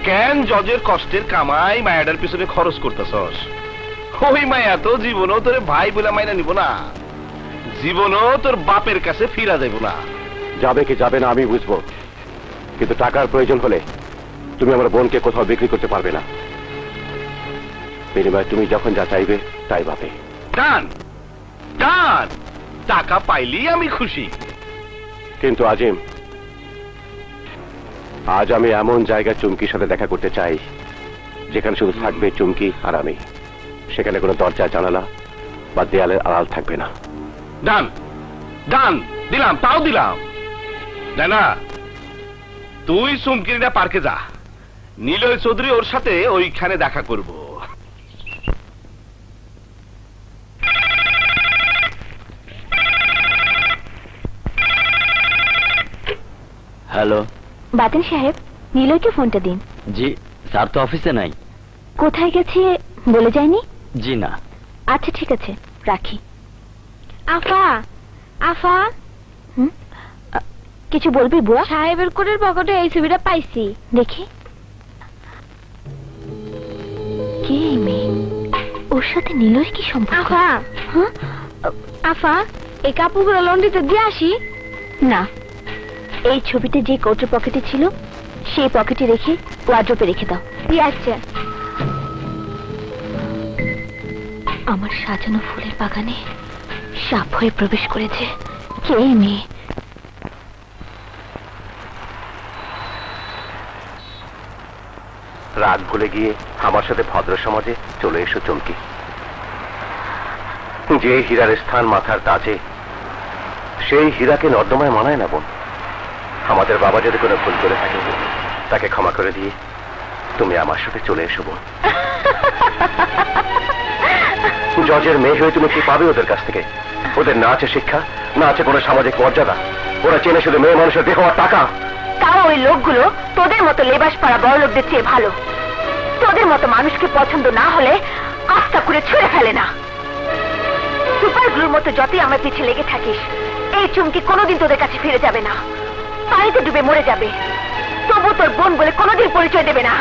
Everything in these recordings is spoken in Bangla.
কেন জজের কষ্টের কামাই মায়াটার পিছনে খরচ করতেছস? ওই মায়া তো জীবনও তোর ভাই বলে মাইনা নিব না, জীবনও তোর বাপের কাছে ফিরা দেব না। যাবে কি যাবে না আমি বুঝবো, কিন্তু টাকার প্রয়োজন হলে তুমি আমার বোনকে কোথাও বিক্রি করতে পারবে না। বিনিময়ে তুমি যখন যা চাইবে তাই পাবে। ডান ডান, টাকা পাইলি আমি খুশি। কিন্তু আজিম, আজ আমি এমন জায়গায় চুমকির সাথে দেখা করতে চাই যেখানে শুধু থাকবে চুমকি আর আমি। সেখানে কোনো দরজা জানালা বা দেয়ালের আড়াল থাকবে না। ডান ডান, দিলাম, তাও দিলাম। না, তুই চুমকিরিনা পার্কে যা, নিলয় চৌধুরী ওর সাথে ওইখানে দেখা করব। হ্যালো বাতেন সাহেব, নীলয়কে ফোনটা দিন। জি স্যার তো অফিসে নাই। কোথায় গেছে বলে যায়নি? জি না। আচ্ছা ঠিক আছে, রাখি। আফা আফা, কিছু বলবি বুয়া? সাহেবের কোটের পকেটে এই ছবিটা পাইছি, দেখি। কে এই মেয়ে? ওর সাথে নীলয়ের কি সম্পর্ক? আফা আফা, এই কাপড়গুলো লন্ড্রিতে দিয়ে আসি। না, এই ছবিটা যে কোটের পকেটে ছিল সেই পকেটে রেখে ওয়ার্ড্রোবে রেখে দাও। আচ্ছা। আমার সাজানো ফুলের বাগানে সাপ হয়ে প্রবেশ করেছে। কে এই মেয়ে? রাগ ভুলে গিয়ে আমার সাথে ভদ্র সমাজে চলে এসো চুমকি। যে হীরার স্থান মাথার তাজে, সেই হীরাকে নর্দমায় মানায় না বোন। আমাদের বাবা যদি কোনো ভুল করে থাকে তাকে ক্ষমা করে দিয়ে তুমি আমার সাথে চলে এসো বোন। জজের মেয়ে হয়ে তুমি কি পাবে ওদের কাছ থেকে? ওদের না আছে শিক্ষা, না আছে কোনো সামাজিক মর্যাদা। ওরা চেনে শুধু মেয়ে মানুষের দেহ আর টাকা। তাও ওই লোকগুলো তোদের মতো লেবাস পাড়া বড় লোকদের চেয়ে ভালো। তোদের মতো মানুষকে পছন্দ না হলে আস্থা করে ছুঁড়ে ফেলে না। সুপার গ্লুর মতো যতই আমার পিছে লেগে থাকিস, এই চুমকি কোনোদিন তোদের কাছে ফিরে যাবে না। পানিতে ডুবে মরে যাবে, তবু তোর বোন বলে কোনোদিন পরিচয় দেবে না।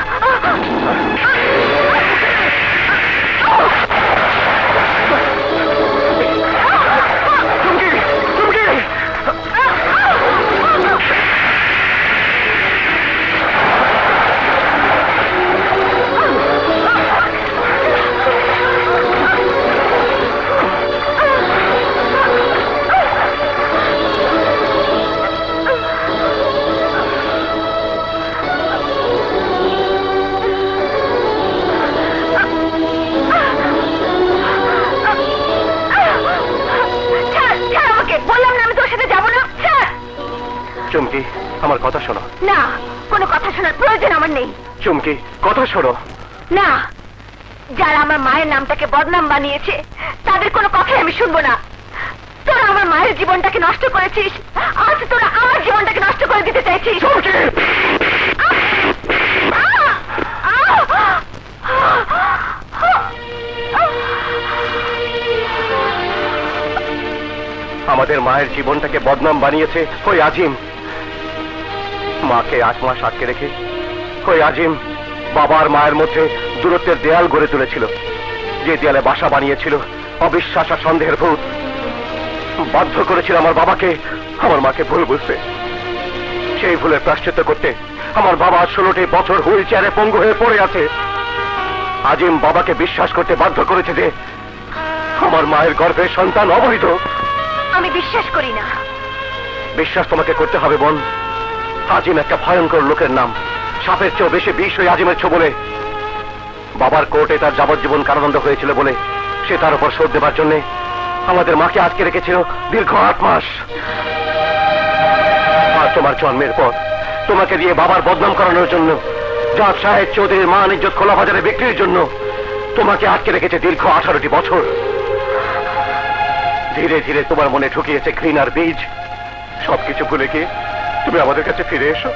চুমকি, আমার কথা শোনো। না, কোনো কথা শোনার প্রয়োজন আমার নেই। চুমকি, কথা শোনো। না, যারা আমার মায়ের নামটাকে বদনাম বানিয়েছে তাদের কোনো কথাই আমি শুনবো না। তোরা আমার মায়ের জীবনটাকে নষ্ট করেছিস, আজ তোরা আমার জীবনটাকে নষ্ট করে দিতে চাইছিস। আমাদের মায়ের জীবনটাকে বদনাম বানিয়েছে ওই আজিম। মাকে 8 মাস আটকে রেখে ওই আজিম বাবার মায়ের মধ্যে দূরত্বের দেয়াল গড়ে তুলেছিল। যে দেয়ালে বাসা বানিয়েছিল অবিশ্বাস আর সন্দেহের ভূত। বাধ্য করেছিল আমার বাবাকে আমার মাকে ভুল বুঝতে। সেই ভুলের প্রায়শ্চিত্ত করতে আমার বাবা 16টি বছর হুইল চেয়ারে পঙ্গু হয়ে পড়ে আছে। আজিম বাবাকে বিশ্বাস করতে বাধ্য করেছে যে আমার মায়ের গর্ভের সন্তান অবৈধ। আমি বিশ্বাস করি না। বিশ্বাস তোমাকে করতে হবে বোন। আজিম একটা ভয়ঙ্কর লোকের নাম। সাপের চেয়েও বেশি বিষ ওই আজিমের ছোবলে। বাবার কোর্টে তার যাবজ্জীবন কারাদণ্ড হয়েছিল বলে সে তার উপর শোধ দেবার জন্য আমাদের মাকে আটকে রেখেছিল দীর্ঘ 8 মাস। আর তোমার জন্মের পর তোমাকে দিয়ে বাবার বদনাম করানোর জন্য, জাজ সাহেব চৌধুরীর মান ইজ্জত খোলা বাজারে বিক্রির জন্য তোমাকে আটকে রেখেছে দীর্ঘ 18টি বছর। ধীরে ধীরে তোমার মনে ঢুকিয়েছে ঘৃণার বীজ। সবকিছু ভুলে গিয়ে তুমি আমাদের কাছে ফিরে এসো।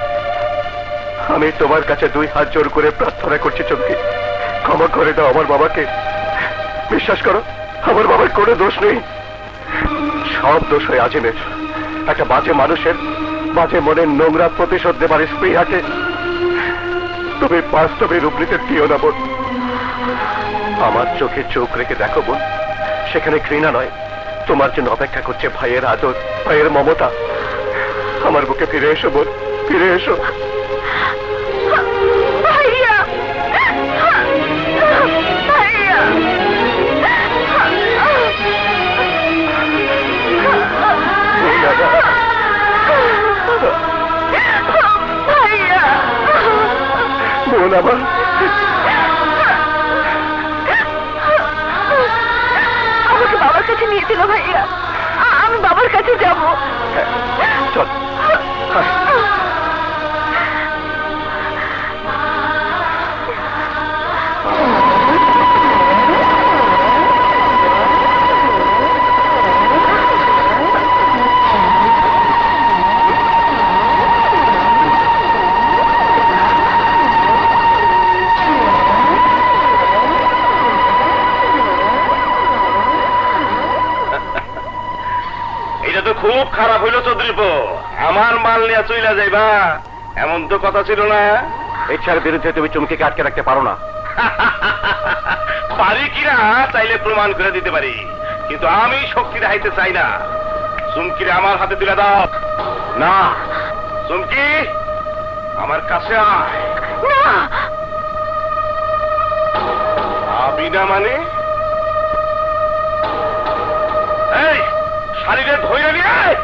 আমি তোমার কাছে 2 হাত জোর করে প্রার্থনা করছি চমকি, ক্ষমা করে দাও আমার বাবাকে। বিশ্বাস করো, আমার বাবার কোনো দোষ নেই। সব দোষ হয় আজিমের। একটা বাজে মানুষের বাজে মনের নোংরা প্রতিশোধ দেবার স্পৃহাকে তুমি বাস্তবে রূপ নিতে দিও না বোন। আমার চোখে চোখ রেখে দেখো বোন, সেখানে ঘৃণা নয়, তোমার জন্য অপেক্ষা করছে ভাইয়ের আদর, ভাইয়ের মমতা। আমার বুকে ফিরে এসো বোন, ফিরে এসো। ভাইয়া, ভাইয়া, ভাইয়া, বোন আমার, আমাকে বাবার কাছে নিয়ে চলো ভাইয়া, আমি বাবার কাছে যাব। চল। এটা তো খুব খারাপ হইলো চৌধুরীপো, আমার মাল নিয়ে চইলা যাইবা, এমন তো কথা ছিল না। ইচ্ছার বিরুদ্ধে তুমি চুমকিকে আটকে রাখতে পারো না। পারি কিনা চাইলে প্রমাণ করে দিতে পারি, কিন্তু আমি শক্তি দেখাইতে চাই না। চুমকিরে আমার হাতে তুলে দাও। না, চুমকি আমার কাছে আয়। না, আবি না মানে? এই শাড়িরে ধইরা নিয়ে আয়।